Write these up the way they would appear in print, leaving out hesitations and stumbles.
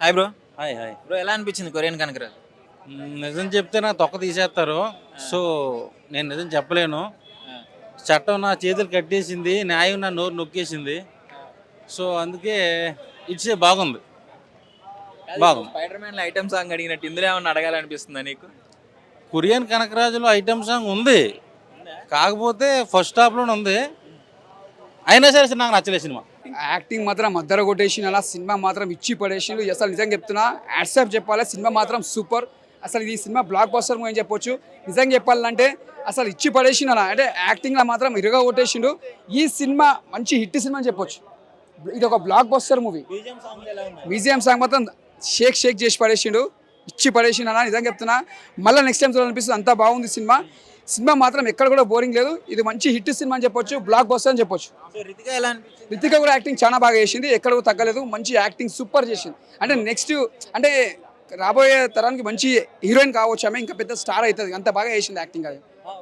Hi bro. Hi hi. Bro ఎలా అనిపించింది Korean Kanakaraju? నిజం చెప్తే నా తొక్క తీసేస్తారు. సో నేను నిజం చెప్పలేను. చట్టం నా చేతులు కట్టేసింది, న్యాయం నా నోరు నొక్కేసింది. సో అందుకే ఇట్స్ బాగుంది. బాగుంది. స్పైడర్ మ్యాన్ ఐటమ్ సాంగ్ అడిగినట్టు ఇందులో ఏమన్నా అడగాలనిపిస్తుందా నీకు? కొరియన్ కనకరాజులో ఐటమ్ సాంగ్ ఉంది, కాకపోతే ఫస్ట్ హాఫ్లోనే ఉంది. అయినా సరే నాకు నచ్చలేదు సినిమా. యాక్టింగ్ మాత్రం మద్దర కొట్టేసిన, అలా సినిమా మాత్రం ఇచ్చి పడేసిండు. అసలు నిజంగా చెప్తున్నా, యాడ్సాప్ చెప్పాలి, సినిమా మాత్రం సూపర్. అసలు ఈ సినిమా బ్లాక్ బస్టర్ మూవీ అని చెప్పొచ్చు. నిజంగా చెప్పాలంటే అసలు ఇచ్చి పడేసిండు. అలా అంటే యాక్టింగ్లో మాత్రం ఇరుగా కొట్టేసిండు. ఈ సినిమా మంచి హిట్ సినిమా అని చెప్పొచ్చు. ఇది ఒక block buster movie. Museum song మాత్రం షేక్ షేక్ చేసి పడేసిండు, ఇచ్చి పడేసిండు అన్న. నిజంగా చెప్తున్నా, మళ్ళీ నెక్స్ట్ టైం చూడాలనిపిస్తుంది. అంతా బాగుంది సినిమా. సినిమా మాత్రం ఎక్కడ కూడా బోరింగ్ లేదు. ఇది మంచి హిట్ సినిమా అని చెప్పొచ్చు, బ్లాక్ బస్టర్ అని చెప్పొచ్చు. రితిక కూడా యాక్టింగ్ చాలా బాగా చేసింది, ఎక్కడ కూడా తగ్గలేదు. మంచి యాక్టింగ్ సూపర్ చేసింది. అంటే నెక్స్ట్ అంటే రాబోయే తరానికి మంచి హీరోయిన్ కావచ్చు ఆమె, ఇంకా పెద్ద స్టార్ అవుతుంది. అంత బాగా చేసింది యాక్టింగ్. అది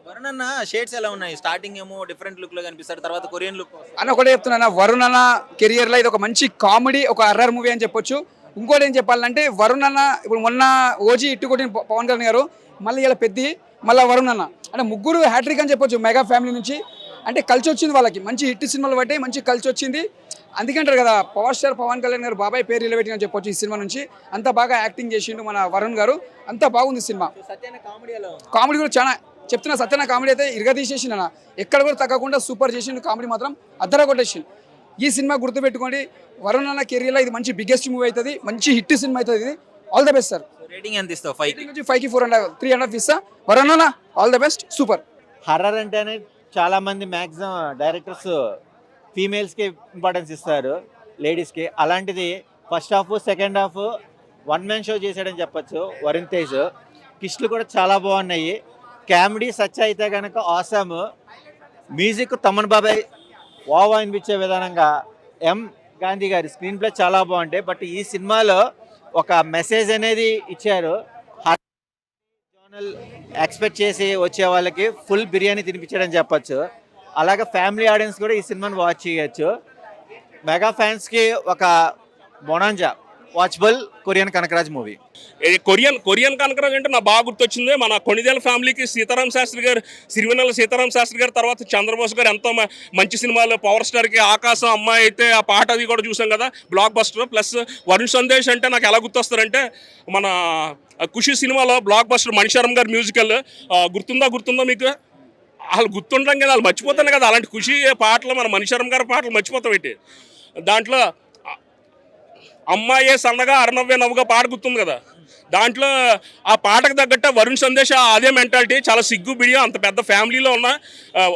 వరుణ్ అన్న షేడ్స్ ఎలా ఉన్నాయి? స్టార్టింగ్ ఏమో డిఫరెంట్ లుక్ లో కనిపిస్తాడు, తర్వాత కొరియన్ లుక్ అని ఒకటే చెప్తున్నా. వరుణ్ అన్న కెరియర్లో ఇది ఒక మంచి కామెడీ, ఒక హర్రర్ మూవీ అని చెప్పొచ్చు. ఇంకోటి ఏం చెప్పాలంటే, వరుణ్ అన్న ఇప్పుడు మొన్న ఓజీ ఇట్టు కొట్టిన పవన్ కళ్యాణ్ గారు, మళ్ళీ ఇలా పెద్ది, మళ్ళీ వరుణ్ అన్న, అంటే ముగ్గురు హ్యాట్రిక్ అని చెప్పొచ్చు మెగా ఫ్యామిలీ నుంచి. అంటే కలిసి వచ్చింది వాళ్ళకి, మంచి హిట్ సినిమాలు బట్టి మంచి కలిసి వచ్చింది. అందుకంటారు కదా, పవర్ స్టార్ పవన్ కళ్యాణ్ గారు బాబాయ్ పేరు నిలబెట్టిన చెప్పొచ్చు ఈ సినిమా నుంచి. అంత బాగా యాక్టింగ్ చేసిండు మన వరుణ్ గారు, అంత బాగుంది సినిమా. కామెడీ కూడా చాలా చెప్తున్నా, సత్యన కామెడీ అయితే ఇరగ తీసేసిండు అన్న, ఎక్కడ కూడా తగ్గకుండా సూపర్ చేసిండు. కామెడీ మాత్రం అద్దర కొట్టేసిండు. ఈ సినిమా గుర్తుపెట్టుకోండి, వరుణ్ అన్న కెరియర్లో ఇది మంచి బిగ్గెస్ట్ మూవీ అవుతుంది, మంచి హిట్ సినిమా అవుతుంది. ఇది all the best sir. Rating ఎంత ఇస్తావు? 5కి 4.5 3.5 ఇస్తా. వరుణ్ అన్న all the best, super. Horror అంటేనే చాలా మంది మ్యాక్సిమం డైరెక్టర్స్ ఫీమేల్స్కి ఇంపార్టెన్స్ ఇస్తారు, లేడీస్కి. అలాంటిది first half second half one man show చేశాడని చెప్పొచ్చు వరుణ్ తేజ్. కిస్టులు కూడా చాలా బాగున్నాయి. కామెడీ సచ్ అయితే కనుక ఆసామ్. మ్యూజిక్ తమన్ బాబాయ్ వావ్ అనిపించే విధానంగా ఎం గాంధీ గారి స్క్రీన్ ప్లే చాలా బాగుంటాయి. బట్ ఈ సినిమాలో ఒక మెసేజ్ అనేది ఇచ్చారు. జోనల్ ఎక్స్పెక్ట్ చేసి వచ్చే వాళ్ళకి ఫుల్ బిర్యానీ తినిపించాడని చెప్పొచ్చు. అలాగే ఫ్యామిలీ ఆడియన్స్ కూడా ఈ సినిమాని వాచ్ చేయొచ్చు. మెగా ఫ్యాన్స్కి ఒక bonanza watchable Korean Kanakaraj movie. Korean Kanakaraj అంటే నాకు బాగా గుర్తొచ్చింది. మన కొణిదేల ఫ్యామిలీకి సీతారాం శాస్త్రి గారు, సిరివెన్నెల సీతారాం శాస్త్రి గారు, తర్వాత చంద్రబోస్ గారు ఎంతో మంచి సినిమాలు. పవర్ స్టార్కి ఆకాశం అమ్మాయి అయితే ఆ పాట అది కూడా చూసాం కదా, block buster. Plus Varun Sandesh అంటే నాకు ఎలా గుర్తొస్తారంటే, మన ఖుషి సినిమాలో బ్లాక్ బస్టర్ మణిశర్మ గారి మ్యూజికల్ గుర్తుందా మీకు? వాళ్ళు గుర్తుండడం కదా, వాళ్ళు మర్చిపోతాను కదా. అలాంటి ఖుషి పాటలు, మన మణిశర్మ గారి పాటలు మర్చిపోతాం ఏంటి. దాంట్లో అమ్మాయే సన్నగా అరనవ్వే నవ్వుగా పాట గుర్తుంది కదా, దాంట్లో ఆ పాటకు తగ్గట్టు వరుణ్ సందేశ్ అదే మెంటాలిటీ. చాలా సిగ్గు బిడియో, అంత పెద్ద ఫ్యామిలీలో ఉన్న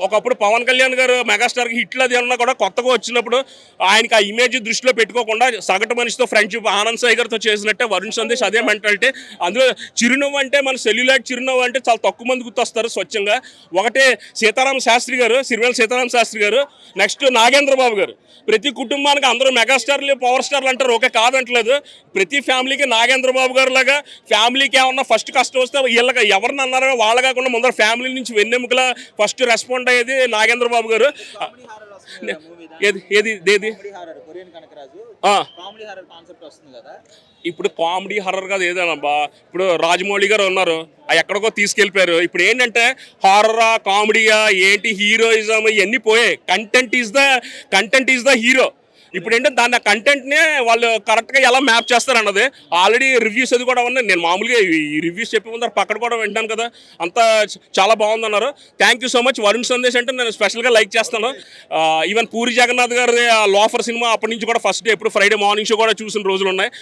ఒకప్పుడు పవన్ కళ్యాణ్ గారు మెగాస్టార్కి హిట్లు అది అన్నా కూడా కొత్తగా వచ్చినప్పుడు ఆయనకి ఆ ఇమేజ్ దృష్టిలో పెట్టుకోకుండా సగటు మనిషితో ఫ్రెండ్షిప్ ఆనంద్ సాయి గారితో చేసినట్టే వరుణ్ సందేశ్ అదే మెంటాలిటీ. అందులో చిరునవ్వు అంటే, మన సెల్యులాయిడ్ చిరునవ్వు అంటే చాలా తక్కువ మంది గుర్తొస్తారు స్వచ్ఛంగా. ఒకటే సీతారామ శాస్త్రి గారు, సిరివెన్నెల సీతారామ శాస్త్రి గారు, నెక్స్ట్ నాగేంద్ర బాబు గారు. ప్రతి కుటుంబానికి అందరూ మెగాస్టార్లు పవర్ స్టార్లు అంటారు, ఓకే కాదంటలేదు. ప్రతి ఫ్యామిలీకి నాగేంద్ర బాబు గారు లాగా ఫ్యామిలీకి ఏమన్నా ఫస్ట్ కష్టం వస్తే వీళ్ళగా ఎవరిని అన్నారో వాళ్ళ కాకుండా ముందర ఫ్యామిలీ నుంచి వెన్నెముకల ఫస్ట్ రెస్పాండ్ అయ్యేది నాగేంద్ర బాబు గారు. ఇప్పుడు కామెడీ హర్రర్ కాదు ఏదైనా. ఇప్పుడు రాజమౌళి గారు ఉన్నారు, ఎక్కడికో తీసుకెళ్ళిపోయారు. ఇప్పుడు ఏంటంటే హారరా కామెడీయా ఏంటి, హీరోయిజం ఇవన్నీ పోయాయి. Content is the hero. ఇప్పుడు ఏంటంటే దాన్ని కంటెంట్నే వాళ్ళు కరెక్ట్గా ఎలా మ్యాప్ చేస్తారు ఆల్రెడీ రివ్యూస్ అది కూడా ఉన్నాయి. నేను మామూలుగా ఈ రివ్యూస్ చెప్పే ముందర పక్కన కూడా వింటాను కదా, అంతా చాలా బాగుందన్నారు. Thank you so much. Varun Sandesh అంటే నేను స్పెషల్గా లైక్ చేస్తాను. ఈవెన్ పూరి జగన్నాథ్ గారి లోఫర్ సినిమా అప్పటి నుంచి కూడా ఫస్ట్ డే ఎప్పుడు ఫ్రైడే మార్నింగ్ షో కూడా చూసిన రోజులు ఉన్నాయి.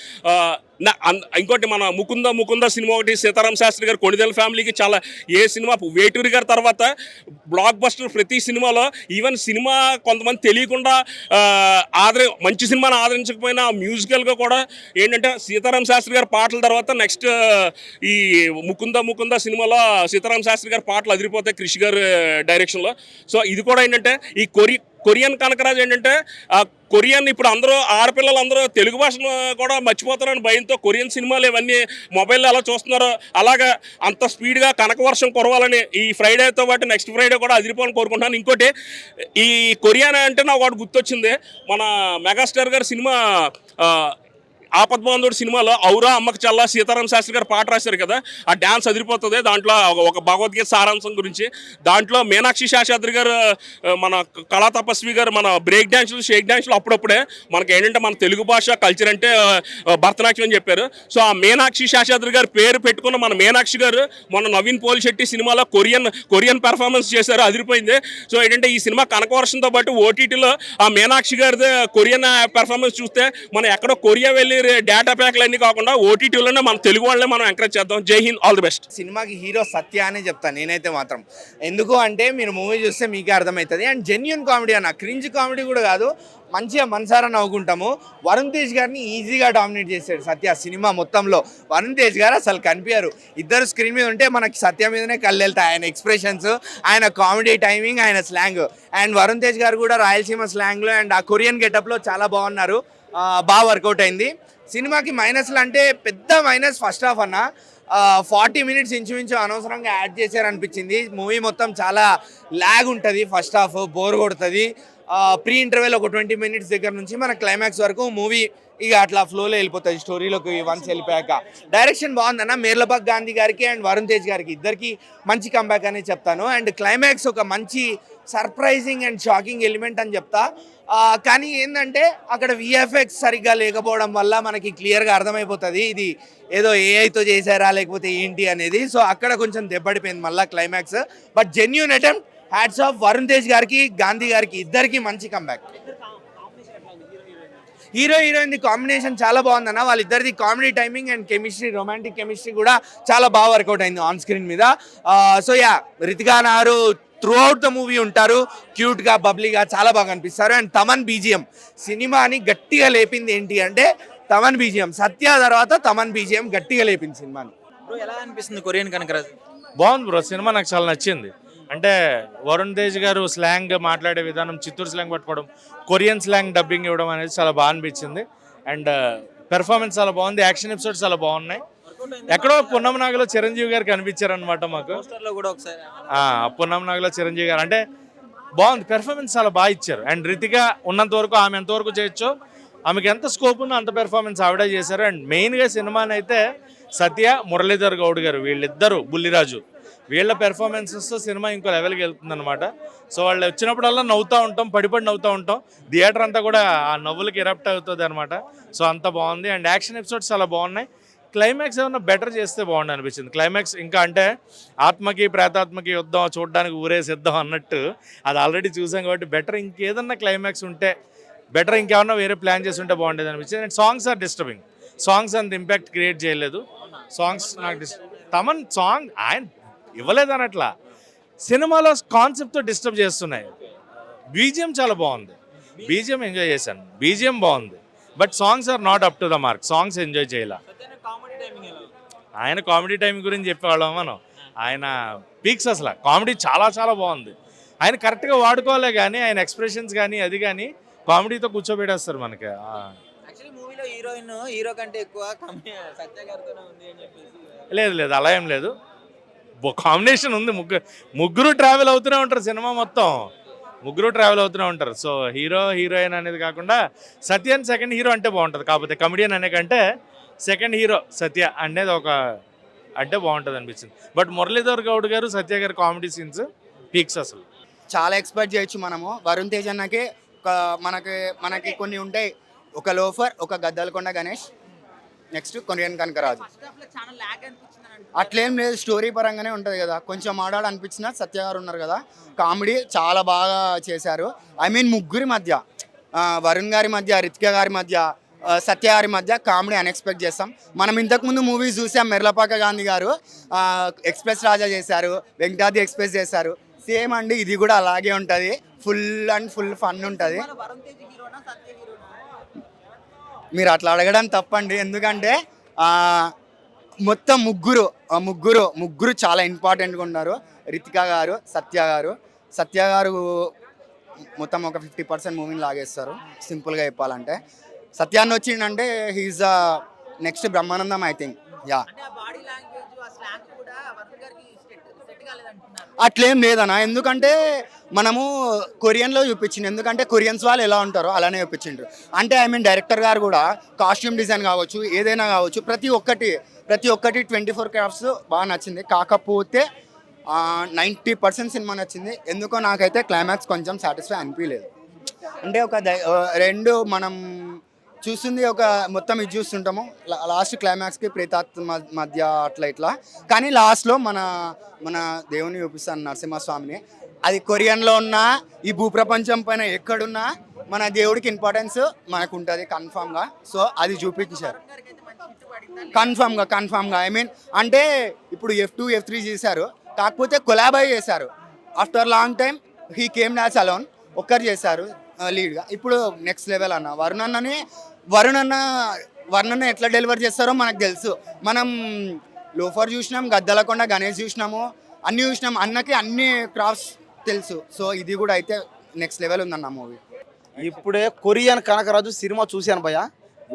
ఇంకోటి మన ముకుంద సినిమా ఒకటి, సీతారాం శాస్త్రి గారు కొణిదేల ఫ్యామిలీకి చాలా ఏ సినిమా, వేటూరి గారి తర్వాత బ్లాక్ బస్టర్ ప్రతి సినిమాలో. ఈవెన్ సినిమా కొంతమంది తెలియకుండా మంచి సినిమాని ఆదరించకపోయినా మ్యూజికల్గా కూడా ఏంటంటే సీతారాం శాస్త్రి గారి పాటల తర్వాత నెక్స్ట్ ఈ ముకుంద సినిమాలో సీతారాం శాస్త్రి గారి పాటలు అదిరిపోతాయి క్రిష్ గారి డైరెక్షన్లో. సో ఇది కూడా ఏంటంటే ఈ కొరియన్ కనకరాజు ఏంటంటే కొరియన్ ఇప్పుడు అందరూ ఆడపిల్లలు అందరూ తెలుగు భాషను కూడా మర్చిపోతారని భయంతో కొరియన్ సినిమాలు ఇవన్నీ మొబైల్లో ఎలా చూస్తున్నారో అలాగా అంత స్పీడ్గా కనకవర్షం కురవాలని ఈ ఫ్రైడేతో పాటు నెక్స్ట్ ఫ్రైడే కూడా అదిరిపోవాలని కోరుకుంటున్నాను. ఇంకోటి ఈ కొరియన్ అంటే నాకు ఒకటి గుర్తొచ్చింది, మన మెగాస్టార్ గారి సినిమా ఆపద్బాంధుడు సినిమాలో ఔరా అమ్మకు చల్లా సీతారాం శాస్త్రి గారు పాట రాశారు కదా, ఆ డ్యాన్స్ అదిరిపోతుంది. దాంట్లో ఒక భగవద్గీత సారాంశం గురించి దాంట్లో మీనాక్షి శేషాద్రి గారు మన కళా తపస్వి గారు మన బ్రేక్ డ్యాన్స్లు షేక్ డ్యాన్స్లు అప్పుడప్పుడే మనకి ఏంటంటే మన తెలుగు భాష కల్చర్ అంటే భరతనాట్యం అని చెప్పారు. సో ఆ మీనాక్షి శేషాద్రి గారు పేరు పెట్టుకున్న మన మీనాక్షి గారు మొన్న నవీన్ పోలిశెట్టి సినిమాలో కొరియన్ పెర్ఫార్మెన్స్ చేశారు, అదిరిపోయింది. సో ఏంటంటే ఈ సినిమా కనకవర్షంతో పాటు ఓటీటీలో ఆ మీనాక్షి గారిది కొరియన్ పెర్ఫార్మెన్స్ చూస్తే మనం ఎక్కడో కొరియా వెళ్ళి డేటా ప్యాక్లు అన్నీ కాకుండా ఓటీటీలోనే మన తెలుగు వాళ్ళనే మనం ఎంకరేజ్ చేద్దాం. జై హింద్, ఆల్ ది బెస్ట్. సినిమాకి హీరో సత్య అనే చెప్తాను నేనైతే మాత్రం. ఎందుకు అంటే మీరు మూవీ చూస్తే మీకే అర్థమవుతుంది. అండ్ జెన్యున్ కామెడీ అన్న, క్రింజ్ కామెడీ కూడా కాదు, మంచిగా మనసారా నవ్వుకుంటాము. వరుణ్ తేజ్ గారిని ఈజీగా డామినేట్ చేశాడు సత్య సినిమా మొత్తంలో. వరుణ్ తేజ్ గారు అసలు కనిపించారు, ఇద్దరు స్క్రీన్ మీద ఉంటే మనకి సత్య మీదనే కళ్ళు వెళ్తాయి. ఆయన ఎక్స్ప్రెషన్స్, ఆయన కామెడీ టైమింగ్, ఆయన స్లాంగ్. అండ్ వరుణ్ తేజ్ గారు కూడా రాయలసీమ స్లాంగ్లో అండ్ ఆ కొరియన్ గెటప్లో చాలా బాగున్నారు, బాగా వర్కౌట్ అయింది. సినిమాకి మైనస్లు అంటే పెద్ద మైనస్ ఫస్ట్ హాఫ్ అన్న, 40 మినిట్స్ ఇంచుమించు అనవసరంగా యాడ్ చేశారనిపించింది. మూవీ మొత్తం చాలా ల్యాగ్ ఉంటుంది, ఫస్ట్ హాఫ్ బోర్ కొడుతుంది. ప్రీ ఇంటర్వెల్ ఒక 20 మినిట్స్ దగ్గర నుంచి మన క్లైమాక్స్ వరకు మూవీ ఇక అట్లా ఫ్లోలో వెళ్ళిపోతుంది స్టోరీలోకి వన్స్ వెళ్ళిపోయాక. డైరెక్షన్ బాగుందన్న, మేర్లపాక్ గాంధీ గారికి అండ్ వరుణ్ తేజ్ గారికి ఇద్దరికి మంచి కంబ్యాక్ అనే చెప్తాను. అండ్ క్లైమాక్స్ ఒక మంచి సర్ప్రైజింగ్ అండ్ షాకింగ్ ఎలిమెంట్ అని చెప్తా. కానీ ఏంటంటే అక్కడ విఎఫ్ఎక్స్ సరిగ్గా లేకపోవడం వల్ల మనకి క్లియర్గా అర్థమైపోతుంది ఇది ఏదో ఏఐతో చేశారా లేకపోతే ఏంటి అనేది. సో అక్కడ కొంచెం దెబ్బడిపోయింది మళ్ళీ climax. But genuine attempt, hats off Varun Tej గారికి, గాంధీ గారికి, ఇద్దరికి మంచి కంబ్యాక్. హీరో హీరోయిన్ కాంబినేషన్ చాలా బాగుందన్న, వాళ్ళిద్దరిది comedy timing and chemistry, romantic chemistry కూడా చాలా బాగా వర్కౌట్ అయింది ఆన్ స్క్రీన్ మీద. సో యా, రితికా నారు త్రూ అవుట్ ద మూవీ ఉంటారు, క్యూట్గా బబ్లీగా చాలా బాగా అనిపిస్తారు. అండ్ తమన్ బీజిఎం సినిమాని గట్టిగా లేపింది ఏంటి అంటే తమన్ బీజిఎం. సత్య తర్వాత తమన్ బీజిఎం గట్టిగా లేపింది సినిమాని. బ్రో ఎలా అనిపిస్తుంది కొరియన్ కనకరాజు? బాగుంది బ్రో, సినిమా నాకు చాలా నచ్చింది. అంటే వరుణ్ తేజ్ గారు స్లాంగ్ మాట్లాడే విధానం, చిత్తూరు స్లాంగ్ పట్టుకోవడం, కొరియన్ స్లాంగ్ డబ్బింగ్ ఇవ్వడం అనేది చాలా బాగా అనిపించింది. అండ్ పెర్ఫార్మెన్స్ చాలా బాగుంది, యాక్షన్ ఎపిసోడ్స్ చాలా బాగున్నాయి. ఎక్కడో పున్నం నాగలో చిరంజీవి గారు కనిపించారనమాట మాకు. పోస్టర్లో కూడా ఒకసారి పున్నం నాగలో చిరంజీవి గారు అంటే బాగుంది, పెర్ఫార్మెన్స్ చాలా బాగా ఇచ్చారు. అండ్ రితిక ఉన్నంత వరకు ఆమె ఎంతవరకు చేయొచ్చో, ఆమెకి ఎంత స్కోప్ ఉందో అంత పెర్ఫార్మెన్స్ ఆవిడే చేశారు. అండ్ మెయిన్గా సినిమాని అయితే సత్య, మురళీధర్ గౌడ్ గారు, వీళ్ళిద్దరు, బుల్లిరాజు, వీళ్ళ పెర్ఫార్మెన్సెస్తో సినిమా ఇంకో లెవెల్కి వెళ్తుంది అనమాట. సో వాళ్ళు వచ్చినప్పుడల్లా నవ్వుతూ ఉంటాం, పడిపడి నవ్వుతూ ఉంటాం, థియేటర్ అంతా కూడా ఆ నవ్వులకి ఎరప్ట్ అవుతుంది అనమాట. సో అంత బాగుంది. అండ్ యాక్షన్ ఎపిసోడ్స్ చాలా బాగున్నాయి. క్లైమాక్స్ ఏమన్నా బెటర్ చేస్తే బాగుండు అనిపించింది. క్లైమాక్స్ ఇంకా అంటే ఆత్మకి ప్రేతాత్మకి యుద్ధం చూడడానికి ఊరేసిద్దాం అన్నట్టు అది ఆల్రెడీ చూసాం కాబట్టి బెటర్ ఇంకేదన్నా క్లైమాక్స్ ఉంటే బెటర్, ఇంకేమన్నా వేరే ప్లాన్ చేసి ఉంటే బాగుండేది అనిపించింది. And songs are disturbing, songs అంత ఇంపాక్ట్ క్రియేట్ చేయలేదు. సాంగ్స్ నాకు తమన్ సాంగ్ ఆయన ఇవ్వలేదు అనట్లా, సినిమాలో కాన్సెప్ట్తో డిస్టర్బ్ చేస్తున్నాయి. బీజిఎం చాలా బాగుంది, బీజిఎం ఎంజాయ్ చేశాను, బీజిఎం బాగుంది. But songs are not up to the mark, songs enjoy చేయాల. ఆయన కామెడీ టైమింగ్ గురించి చెప్పేవాళ్ళం మనం, ఆయన పీక్స్ అసలు కామెడీ చాలా చాలా బాగుంది. ఆయన కరెక్ట్గా వాడుకోవాలే కానీ ఆయన ఎక్స్ప్రెషన్స్ కానీ అది కానీ కామెడీతో కూర్చోబెట్టేస్తారు మనకి. యాక్చువల్లీ మూవీలో హీరోయిన్ హీరో కంటే ఎక్కువ సత్య గారితోనే ఉంది అని చెప్పేసి. లేదు అలా ఏం లేదు, కాంబినేషన్ ఉంది. ముగ్గురు ట్రావెల్ అవుతూనే ఉంటారు సినిమా మొత్తం, ముగ్గురు ట్రావెల్ అవుతూనే ఉంటారు. సో హీరో హీరోయిన్ అనేది కాకుండా సత్యన్ సెకండ్ హీరో అంటే బాగుంటుంది. కాకపోతే కమెడియన్ అనే కంటే సెకండ్ హీరో సత్య అనేది ఒక అంటే బాగుంటుంది అనిపించింది. బట్ మురళీధర్ గౌడ్ గారు, సత్య గారు కామెడీ సీన్స్ పీక్స్ అసలు. చాలా ఎక్స్పెక్ట్ చేయొచ్చు మనము. వరుణ్ తేజ్ అన్నకి మనకి కొన్ని ఉంటాయి, ఒక లోఫర్, ఒక గద్దలకొండ గణేష్, నెక్స్ట్ కొరియన్ కనకరాజు. అట్లేం లేదు, స్టోరీ పరంగానే ఉంటుంది కదా, కొంచెం ఆడాడు అనిపించిన. సత్య గారు ఉన్నారు కదా, కామెడీ చాలా బాగా చేశారు. ఐ మీన్ ముగ్గురి మధ్య, వరుణ్ గారి మధ్య, రితిక గారి మధ్య, సత్య గారి మధ్య కామెడీ అన్ఎక్స్పెక్ట్ చేస్తాం. మనం ఇంతకుముందు మూవీస్ చూసాం, మెర్లపాక గాంధీ గారు ఎక్స్ప్రెస్ రాజా చేశారు, వెంకటాద్రి ఎక్స్ప్రెస్ చేశారు. సేమ్ అండి, ఇది కూడా అలాగే ఉంటుంది, ఫుల్ అండ్ ఫుల్ ఫన్ ఉంటుంది. మీరు అట్లా అడగడం తప్పండి, ఎందుకంటే మొత్తం ముగ్గురు చాలా ఇంపార్టెంట్గా ఉన్నారు. రితిక గారు, సత్య గారు మొత్తం ఒక 50% మూవీని లాగేస్తారు సింపుల్గా చెప్పాలంటే. సత్యాన్ని వచ్చిందంటే he's next Brahmanandam I think. Yeah, అట్లేం లేదన్నా, ఎందుకంటే మనము కొరియన్లో చూపించింది, ఎందుకంటే కొరియన్స్ వాళ్ళు ఎలా ఉంటారో అలానే చూపించిండ్రు. అంటే డైరెక్టర్ గారు కూడా కాస్ట్యూమ్ డిజైన్ కావచ్చు, ఏదైనా కావచ్చు, ప్రతి ఒక్కటి 24 క్రాఫ్ట్స్ బాగా నచ్చింది. కాకపోతే 90% సినిమా నచ్చింది. ఎందుకో నాకైతే క్లైమాక్స్ కొంచెం సాటిస్ఫై అనిపించలేదు. అంటే రెండు మనం చూస్తుంది మొత్తం ఇది చూస్తుంటాము, లాస్ట్ క్లైమాక్స్కి ప్రేతాత్మ మధ్య అట్లా ఇట్లా, కానీ లాస్ట్లో మన దేవుని చూపిస్తాను, నరసింహస్వామిని. అది కొరియన్లో ఉన్నా ఈ భూప్రపంచం పైన ఎక్కడున్నా మన దేవుడికి ఇంపార్టెన్స్ మనకు ఉంటుంది కన్ఫామ్గా. సో అది చూపించారు కన్ఫామ్గా. అంటే ఇప్పుడు F2 F3 చేశారు, కాకపోతే కొలాబై చేశారు. After long time he came dance alone, ఒక్కరు చేశారు లీడ్గా. ఇప్పుడు నెక్స్ట్ లెవెల్ అన్న వరుణ్ అన్న ఎట్లా డెలివర్ చేస్తారో మనకు తెలుసు. మనం లోఫర్ చూసినాం, గద్దలకొండ గణేష్ చూసినాము, అన్నీ చూసినాం. అన్నకి అన్ని క్రాఫ్ట్స్ తెలుసు. సో ఇది కూడా అయితే నెక్స్ట్ లెవెల్ ఉందన్న మూవీ. ఇప్పుడే కొరియన్ కనకరాజు సినిమా చూశాను భయ్య.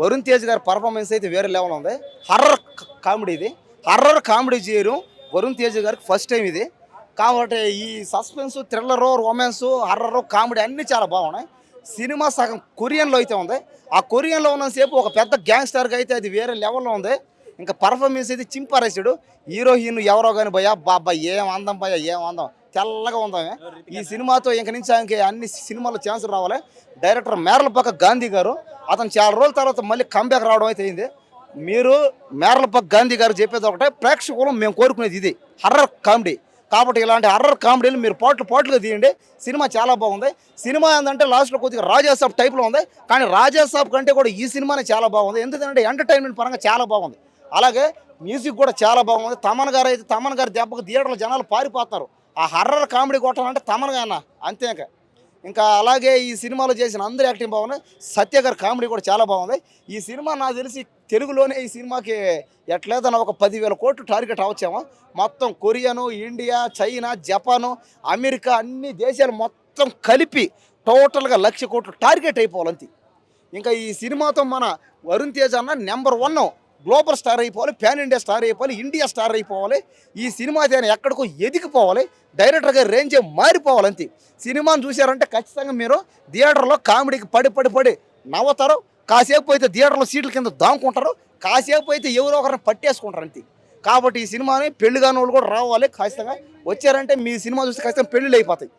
వరుణ్ తేజ్ గారి పర్ఫార్మెన్స్ అయితే వేరే లెవెల్ ఉంది. హర్రర్ కామెడీ, ఇది హర్రర్ కామెడీ చేయరు వరుణ్ తేజ్ గారికి ఫస్ట్ టైం ఇది. కాబట్టి ఈ suspense, thriller, romance, horror, comedy అన్నీ చాలా బాగున్నాయి. సినిమా సగం కొరియన్లో అయితే ఉంది. ఆ కొరియన్లో ఉన్నసేపు ఒక పెద్ద గ్యాంగ్స్టర్గా అయితే అది వేరే లెవెల్లో ఉంది. ఇంకా పర్ఫార్మెన్స్ అయితే చింపారేసాడు. హీరోయిన్ ఎవరో కానీ భయ్యా, బాబా ఏం అందం భయ్యా, ఏం అందం, తెల్లగా ఉందామే. ఈ సినిమాతో ఇంక నుంచి ఆయనకి అన్ని సినిమాల్లో ఛాన్స్ రావాలి. డైరెక్టర్ మేర్లపాక గాంధీ గారు, అతను చాలా రోజుల తర్వాత మళ్ళీ కంబ్యాక్ రావడం అయితే అయింది. మీరు మేర్లపాక గాంధీ గారు చెప్పేది ఒకటే, ప్రేక్షకులు మేము కోరుకునేది ఇది హర్రర్ కామెడీ. కాబట్టి ఇలాంటి హర్రర్ కామెడీలు మీరు పాటలుగా తీయండి. సినిమా చాలా బాగుంది. సినిమా ఏంటంటే లాస్ట్లో కొద్దిగా రాజాసాబ్ టైప్లో ఉంది, కానీ రాజాసాబ్ కంటే కూడా ఈ సినిమానే చాలా బాగుంది. ఎందుకంటే ఎంటర్టైన్మెంట్ పరంగా చాలా బాగుంది. అలాగే మ్యూజిక్ కూడా చాలా బాగుంది. తమన్ గారి దెబ్బకు థియేటర్లో జనాలు పారిపోతారు. ఆ హర్రర్ కామెడీ కొట్టాలంటే తమన్ గారు అంతే. ఇంకా అలాగే ఈ సినిమాలో చేసిన అందరూ యాక్టింగ్ బాగున్నాయి. సత్య గారి కామెడీ కూడా చాలా బాగుంది. ఈ సినిమా నాకు తెలిసి తెలుగులోనే ఈ సినిమాకి ఎట్లేదన్నా ఒక 10,000 కోట్లు టార్గెట్ అవచ్చామో. మొత్తం కొరియాను, ఇండియా, చైనా, జపాను, అమెరికా అన్ని దేశాలు మొత్తం కలిపి టోటల్గా 1,00,000 కోట్లు టార్గెట్ అయిపోవాలంతే. ఇంకా ఈ సినిమాతో మన వరుణ్ తేజ్ అన్న నెంబర్ 1 గ్లోబల్ స్టార్ అయిపోవాలి, ప్యాన్ ఇండియా స్టార్ అయిపోవాలి, ఇండియా స్టార్ అయిపోవాలి. ఈ సినిమా ఎక్కడికో ఎదిగిపోవాలి, డైరెక్టర్ గారి రేంజే మారిపోవాలంతే. సినిమాను చూశారంటే ఖచ్చితంగా మీరు థియేటర్లో కామెడీకి పడి నవ్వుతారు. కాసేపు అయితే థియేటర్లో సీట్ల కింద దాముకుంటారు, కాసేపు అయితే ఎవరో ఒకరిని పట్టేసుకుంటారు అంతే. కాబట్టి ఈ సినిమాని పెళ్లి కాని వాళ్ళు కూడా రావాలి ఖచ్చితంగా. వచ్చారంటే మీ సినిమా చూస్తే ఖచ్చితంగా పెళ్ళిళ్ళు అయిపోతాయి.